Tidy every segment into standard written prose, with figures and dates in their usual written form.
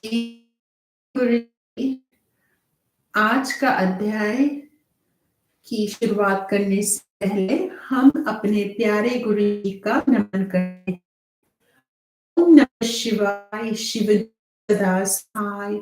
गुरु जी, आज का अध्याय की शुरुआत करने से पहले हम अपने प्यारे गुरु जी का नमन करें। ओम नमः शिवाय, शिव सदा सहाय।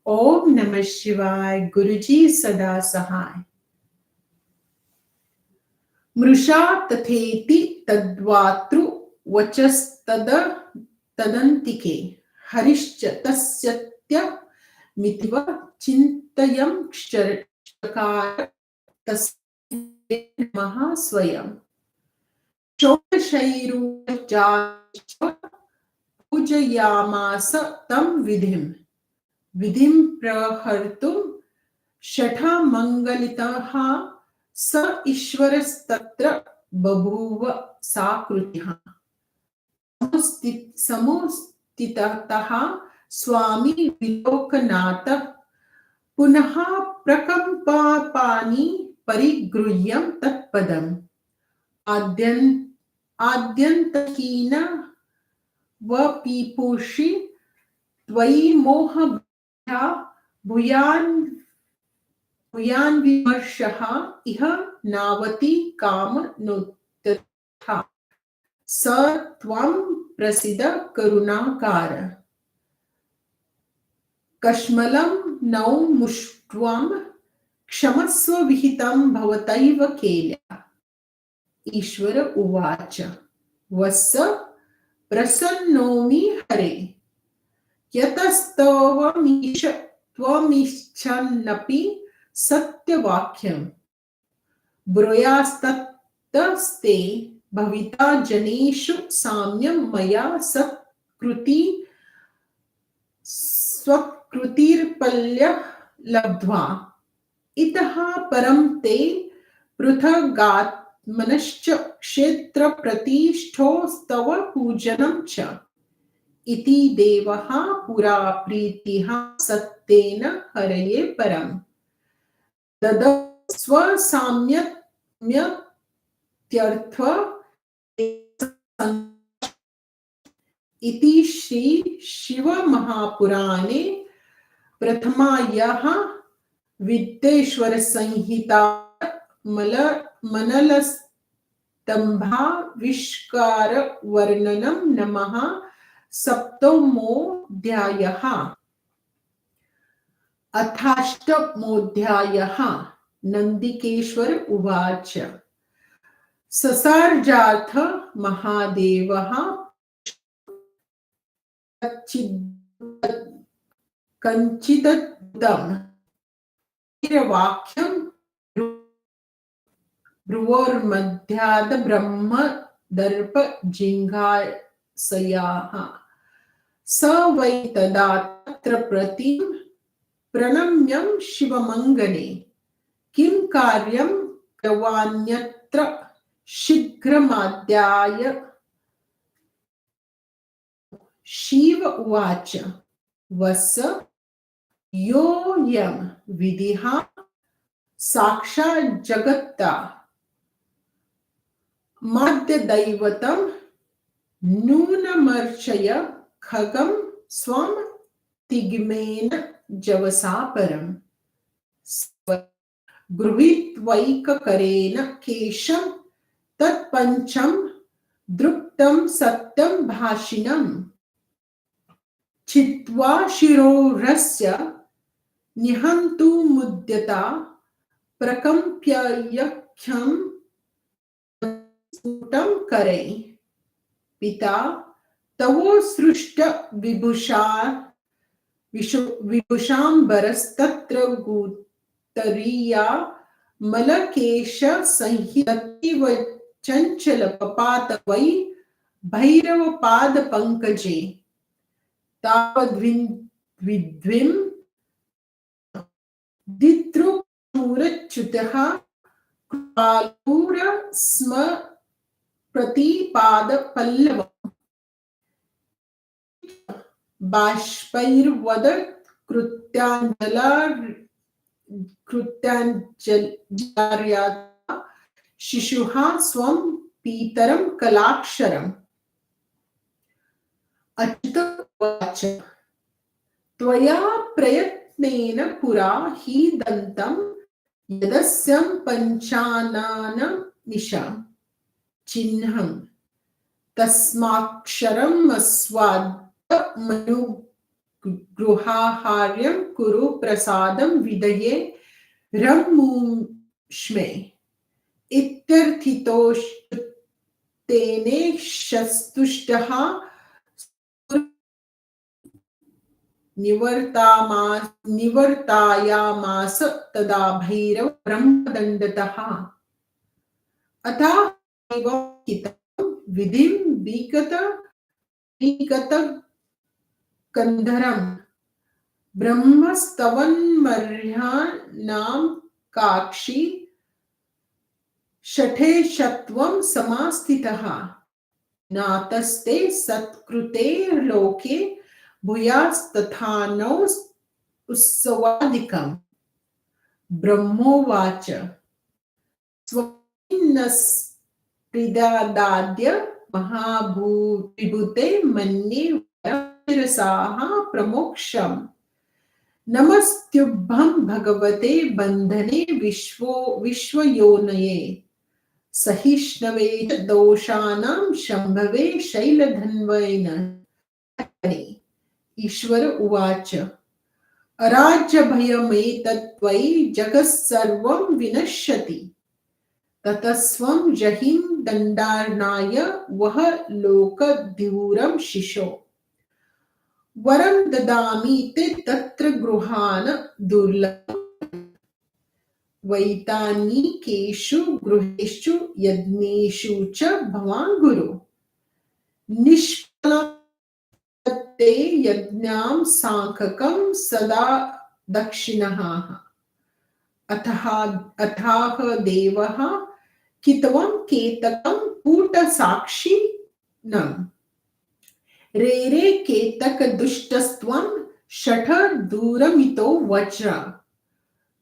ओम नमः शिवाय, गुरु जी सदा सहाय। मृषा तथेति तद्वातृ वचस्तद तदन्तिके हरिश्च तस्यत्य मितिव चिन्तयं चकार तस्मै नमः स्वयं। षोडशैरुपचारैश्च पूजयामास तं विधिं प्रहर्तुं षठमङ्गलितः स ईश्वरस्तत्र बभूव साकृतिः। समुस्थितः स्वामी विलोकनाथः पुनः प्रकम्पानि परिगृह्य तत्पदम् आद्यन्तहीन वपीपूषि त्वयि मोहभया भूयान्विमर्शः इह नावति कामनोत्तरः। स त्वं प्रसीद करुणाकर। कश्मलं नौ मुष्ट्वं क्षमस्व विहितं भवतैव केल्या। ईश्वर उवाच वत्स प्रसन्नोमि हरे यतस्तवमीश त्वमिच्छन्नपि सत्यवाक्यं ब्रूयास्ततस्ते भविता जनेषु साम्यं मया सत्कृति स्वकृतिर्पल्यः लब्ध्वा। इतः परं ते पृथगात्मनश्च क्षेत्रप्रतिष्ठोस्तव पूजनं च। इति देवः पुरा प्रीतिः सत्तेन हरये परम् ददस्वसाम्यत्यर्थ इति श्री शिवमहापुराणे प्रथमायाः विद्येश्वर संहिता मनलस्तंभाविष्कार वर्णनं नमः सप्तमोऽध्यायः। अथाष्टमोऽध्यायः। नन्दिकेश्वर उवाच ससर्जाथ महादेवः कञ्चिदद्भुतं वाक्यं भ्रुवोर्मध्याद् ब्रह्म दर्प जिह्वासयाः। स वै तदा तत्र प्रतिं प्रणम्यं शिवमङ्गले किं कार्यं करवाण्यत्र शीघ्रमाद्याय। शिव उवाच वत्स योऽयं विधिः साक्षात् जगत्ता माद्यदैवतं नूनमर्चय खगं स्वं तिग्मेन जवसा परम्। गृहीत्वैककरेण केशं तत्पञ्चं दृप्तं सत्यं भाषिणम् छित्त्वा शिरोरस्य निहन्तुमुद्यता प्रकम्प्ययख्यं स्फुटं करे। पिता तवोत्सृष्ट विभूषाम्बरस्तत्र गुतरीया मलकेश संहितैव चञ्चलपपात वै भैरवपादपङ्कजे। तावद्विद्विं दितृशूरच्युतः कृपालूर स्म प्रतिपादपल्लवम् बाष्पैर्वदत् कृत्याञ्जल्या शिशुः स्वं पीतरं कलाक्षरम्। अच्युत उवाच त्वया प्रयत्नेन पुरा हि दन्तं यदस्यं पञ्चानाननिशा चिह्नं तस्माक्षरमस्वादमनुगृहाहार्यं कुरु प्रसादं विधये रमुष्मे इत्यर्थितोऽश्रुतेने शस्तुष्टः निवर्तायामास तदा भैरव ब्रह्मदण्डतः अतः विधिं विगतकन्धरं ब्रह्मस्तवन्मर्ह्याणां काक्षी षठेशत्वं समास्थितः नातस्ते सत्कृते लोके भूयास्तथानौ उत्सवादिकम् ब्रह्मोवाच स्वप्नस्त्रिदाद्य महाभूते मन्ये वरसाः प्रमोक्षम् नमस्त्युभ्यं भगवते बन्धने विश्वयोनये सहिष्णवे च दोषाणां शम्भवे शैलधन्वने ईश्वर उवाच अराज्यभयमेतत्त्वयि जगत्सर्वं विनश्यति ततस्त्वं जहिं दण्डार्णाय वह लोकधूरं शिशो वरं ददामि ते तत्र गृहान् दुर्लभम् वैतानिकेषु गृहेषु यज्ञेषु च भवान् गुरु निष्फलते यज्ञां सांख्यकं सदा दक्षिणः अथाह देवः कित्वं केतकं कूटसाक्षिणम् रे केतक दुष्टस्त्वं षठ दूरमितो वज्र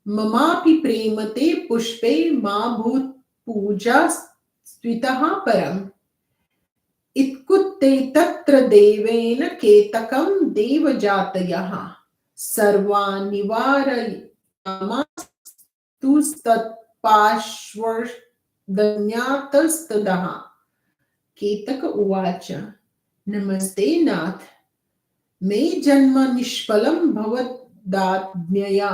ममापि प्रेमते पुष्पे मा भूत् पूजा स्वितः परम् इत्कुत्ते तत्र देवेन केतकं देवजातयः सर्वान् निवारयामास्तुस्तत्पार्श्वदन्यातस्तदः केतक उवाच नमस्ते नाथ मे जन्म निष्फलं भवदाज्ञया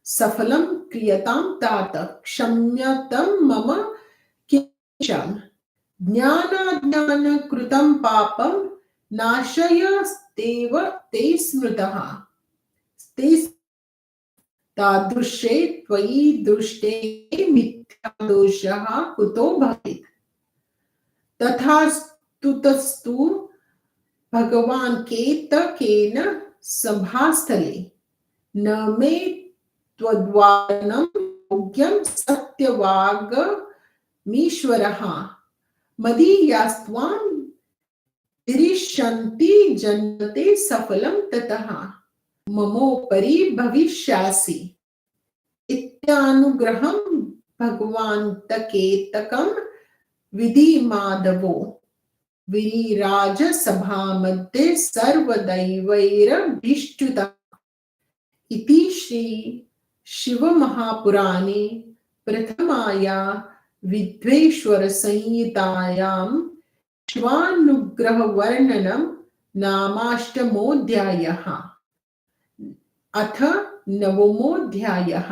सफलं क्रियतां तात क्षम्यतां मम किंचन ज्ञानाज्ञानकृतं पापं नाशयस्तेव ते स्मृतः ते तादृशे त्वयि दृष्टे मिथ्यादोषः कुतो भवेत् तथास्तु भगवान् केतकेन सभास्थले न मे त्वद्वारणं योग्यं सत्यवागमीश्वरः मदीयास्त्वां तिरिष्यन्ति जन्मते सफलं ततः ममोपरि भविष्यासि इत्यानुग्रहं भगवान्तकेतकं विधिमाधवो विराज सभामध्ये सर्वदैवैरभीष्टुतः इति श्री शिवमहापुराणे प्रथमाया विद्वेश्वर संहितायां शिवानुग्रहवर्णनं नामाष्टमोऽध्यायः अथ नवमोऽध्यायः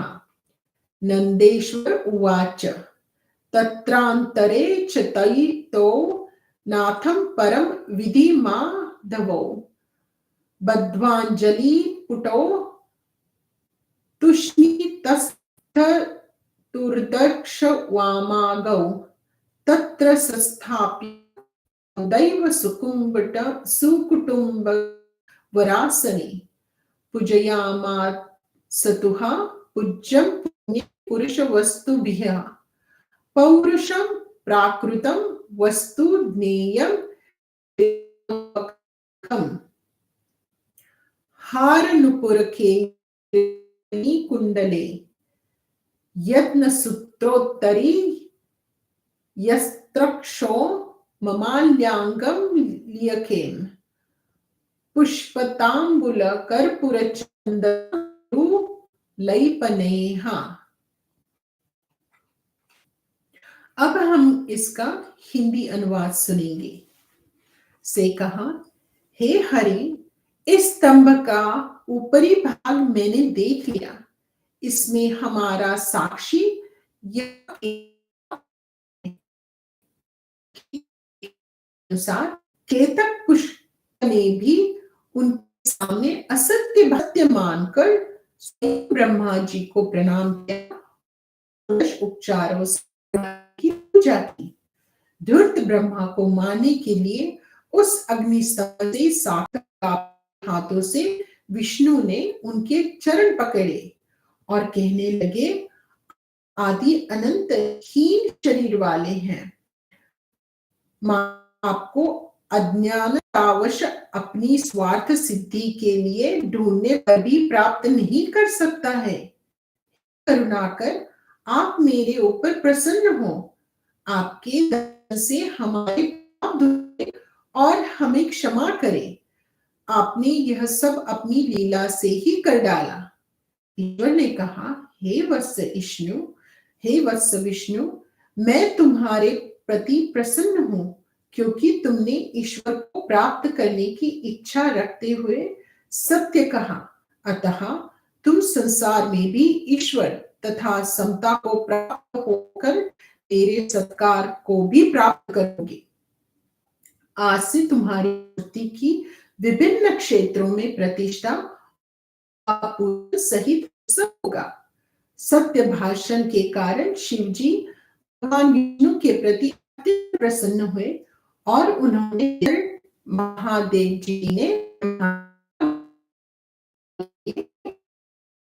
नन्देश्वर उवाच तत्रान्तरे च तयितो नाथं परं विधिमाधवो बद्ध्वाञ्जलिपुटो तुष्णीतस्तुर्दक्षवामागौ तत्र संस्थाप्य दैव सुकुटुम्बवरासने पूजयामासतुः पूज्यं पुरुषवस्तुभिः पौरुषं प्राकृतं वस्तु ज्ञेयं हारनुपुरके कुंडले यत्नसूत्रोत्तरी यस्त्रक्षो ममाल्याङ्गं लियकेम् पुष्पतांबुल कर्पूर चंदन लैपनेहा। अब हम इसका हिंदी अनुवाद सुनेंगे। से कहा, हे हरि, इस स्तंभ का ऊपरी भाग मैंने देख लिया। इसमें हमारा साक्षी यह अनुसार केतक पुष्प ने भी उनके सामने असत्य भत्य मानकर ब्रह्मा जी को प्रणाम किया, उपचारों से की पूजा की। धूर्त ब्रह्मा को मारने के लिए उस अग्निस्तंभ से साक्षात हाथों से विष्णु ने उनके चरण पकड़े और कहने लगे, आदि अनंत हीन शरीर वाले हैं, आपको अज्ञानतावश अपनी स्वार्थ सिद्धि के लिए ढूंढने पर भी प्राप्त नहीं कर सकता है। करुणा कर आप मेरे ऊपर प्रसन्न हो, आपके दर्शन से हमारे पाप धुले और हमें क्षमा करें। आपने यह सब अपनी लीला से ही कर डाला। ईश्वर ने कहा, हे वत्स विष्णु, मैं तुम्हारे प्रति प्रसन्न हूं, क्योंकि तुमने ईश्वर को प्राप्त करने की इच्छा रखते हुए सत्य कहा। अतः तुम संसार में भी ईश्वर तथा समता को प्राप्त होकर मेरे सत्कार को भी प्राप्त करोगे। आज से तुम्हारी मूर्ति की विभिन्न क्षेत्रों में प्रतिष्ठा सहित सब होगा। सत्य भाषण के कारण शिवजी भगवान विष्णु के प्रति अत्यंत प्रसन्न हुए और उन्होंने महादेव जी ने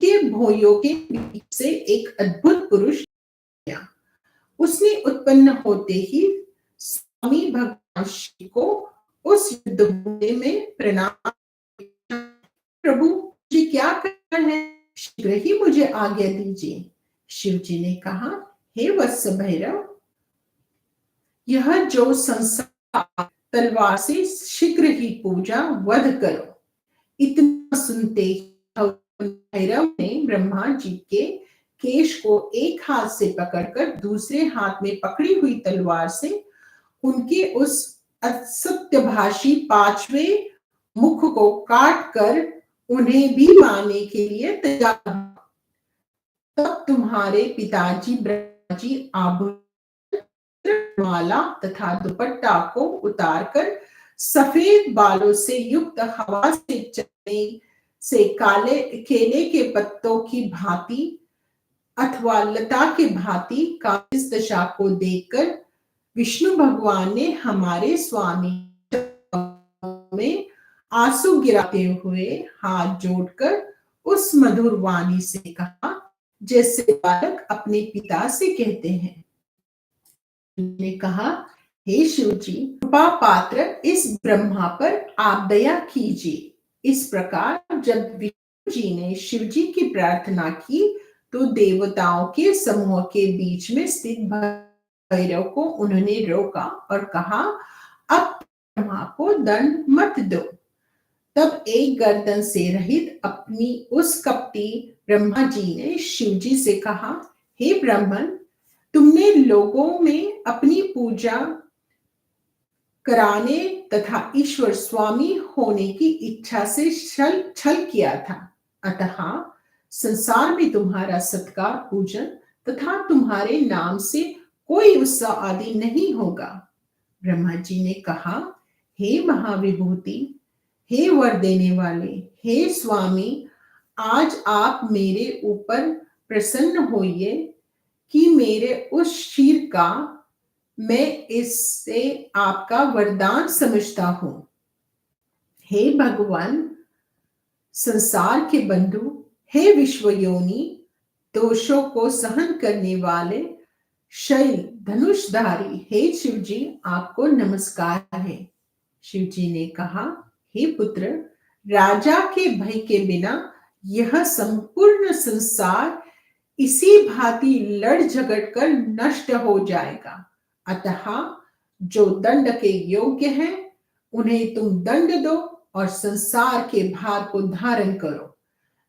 के भोयों के बीच से एक अद्भुत पुरुष किया। उसने उत्पन्न होते ही स्वामी भगवान शिव को उस युद्ध भूमि में प्रणाम, प्रभु जी क्या करना है, शीघ्र ही मुझे आज्ञा दीजिए। शिव जी ने कहा, हे वत्स भैरव, यह जो संसार तलवार से शीघ्र ही पूजा वध करो। इतना सुनते ही भैरव ने ब्रह्मा जी के केश को एक हाथ से पकड़कर दूसरे हाथ में पकड़ी हुई तलवार से उनके उस असत्यभाषी पांचवें मुख को काट कर उन्हें भी मारने के लिए तैयार। तब तुम्हारे पिताजी ब्रह्मा जी आभूषण, माला तथा दुपट्टा को उतारकर सफेद बालों से युक्त हवा से चलने से काले केले के पत्तों की भांति अथवा लता के भांति का इस दशा को देखकर विष्णु भगवान ने हमारे स्वामी में आंसू गिराते हुए हाथ जोड़कर उस मधुर वाणी से कहा, जैसे बालक अपने पिता से कहते हैं। ने कहा, हे शिव जी, कृपा पात्र इस ब्रह्मा पर आप दया कीजिए। इस प्रकार जब विष्णु जी ने शिव जी की प्रार्थना की तो देवताओं के समूह के बीच में स्थित भैरव को उन्होंने रोका और कहा, अब ब्रह्मा को दंड मत दो। तब एक गर्दन से रहित अपनी उस कपटी ब्रह्मा जी ने शिव जी से कहा, हे ब्राह्मण, तुमने लोगों में अपनी पूजा कराने तथा ईश्वर स्वामी होने की इच्छा से छल किया था। अतः संसार में तुम्हारा सत्कार पूजन तथा तुम्हारे नाम से कोई उत्सव आदि नहीं होगा। ब्रह्मा जी ने कहा, हे महाविभूति, हे वर देने वाले, हे स्वामी, आज आप मेरे ऊपर प्रसन्न होइए कि मेरे उस शीर का मैं इससे आपका वरदान समझता हूं। हे भगवान, संसार के बंधु, हे विश्वयोनि, दोषों को सहन करने वाले शैल धनुषधारी, हे शिव जी, आपको नमस्कार है। शिव जी ने कहा, हे पुत्र, राजा के भय के बिना यह संपूर्ण संसार इसी भांति लड़ झगड़ कर नष्ट हो जाएगा। अतः जो दंड के योग्य हैं उन्हें तुम दंड दो और संसार के भार को धारण करो।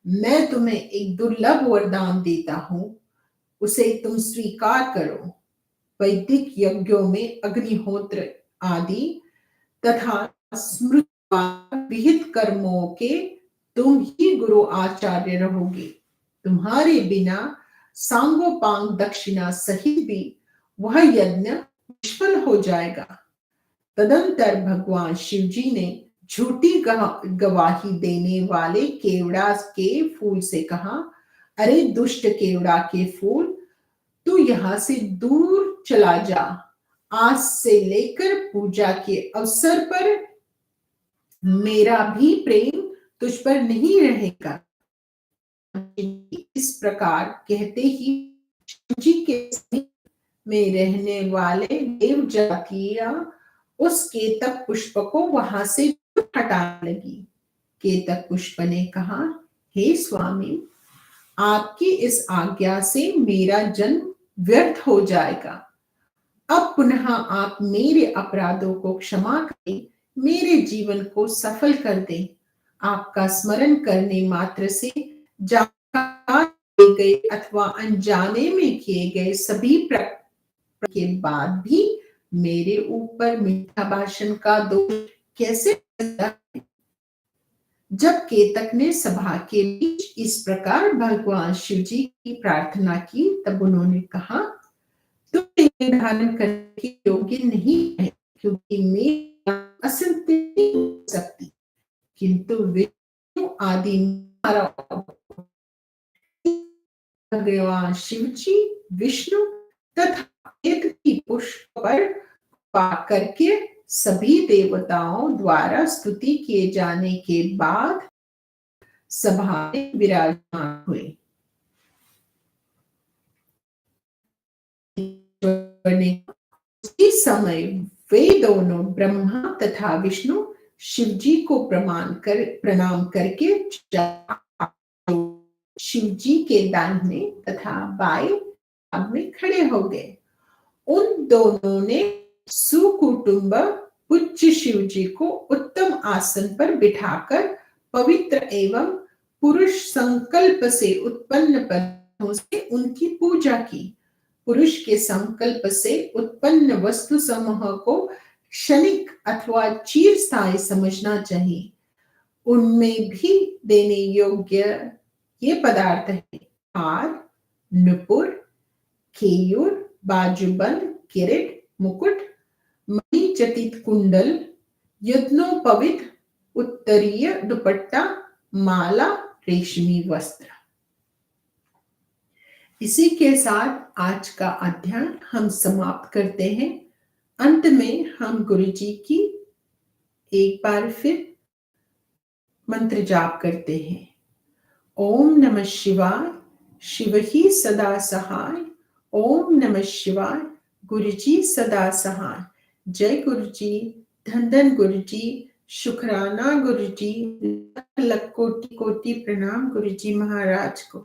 मैं तुम्हें एक दुर्लभ वरदान देता हूं, उसे तुम स्वीकार करो। वैदिक यज्ञों में अग्निहोत्र आदि तथा स्मृति विहित कर्मों के तुम ही गुरु आचार्य रहोगे। तुम्हारे बिना सांगोपांग दक्षिणा सहित भी वह यज्ञ निष्फल हो जाएगा। तदंतर भगवान शिव जी ने झूठी गवाही देने वाले केवड़ा के फूल से कहा, अरे दुष्ट केवड़ा के फूल, तू यहां से दूर चला जा। आज से लेकर पूजा के अवसर पर मेरा भी प्रेम तुझ पर नहीं रहेगा। इस प्रकार कहते ही शिव जी के समीप में रहने वाले देव जातियां उस केतक पुष्प को वहां से हटाने लगी। केतक पुष्प ने कहा, हे स्वामी, आपकी इस आज्ञा से मेरा जन्म व्यर्थ हो जाएगा। अब पुनः आप मेरे अपराधों को क्षमा करें, मेरे जीवन को सफल कर दें। आपका स्मरण करने मात्र से किए गए अथवा अनजाने में किए गए सभी के बाद भी मेरे ऊपर मीठा भाषण का दोष कैसे लगता है? जब केतक ने सभा के बीच इस प्रकार भगवान शिव जी की प्रार्थना की, तब उन्होंने कहा, तुम धारण करने के योग्य नहीं है, क्योंकि मैं असंत नहीं हो सकती, किंतु विष्णु आदि भगवान शिव जी, विष्णु तथा केतक की पुष्प पर कृपा करके सभी देवताओं द्वारा स्तुति किए जाने के बाद सभा में विराजमान हुए। उसी समय वे दोनों ब्रह्मा तथा विष्णु शिव जी को प्रणाम करके शिव जी के दाहिने तथा बाएं भाग में खड़े हो गए। उन दोनों ने सुकुटुंब पूज्य शिव जी को उत्तम आसन पर बिठाकर पवित्र एवं पुरुष संकल्प से उत्पन्न पदार्थों से उनकी पूजा की। पुरुष के संकल्प से उत्पन्न वस्तु समूह को क्षणिक अथवा चिरस्थायी समझना चाहिए। उनमें भी देने योग्य ये पदार्थ है हार, नुपुर, केयूर, बाजूबंद, किरीट, मुकुट, मणिचटित कुंडल, यज्ञोपवीत उत्तरीय दुपट्टा, माला, रेशमी वस्त्र। इसी के साथ आज का अध्ययन हम समाप्त करते हैं। अंत में हम गुरु जी की एक बार फिर मंत्र जाप करते हैं। ओम नमः शिवाय, शिव ही सदा सहाय। ओम नमः शिवाय, गुरु जी सदा सहाय। जय गुरु जी, धन धन गुरु जी, शुक्राना गुरु जी, लख लख कोटि कोटि प्रणाम गुरु जी महाराज को।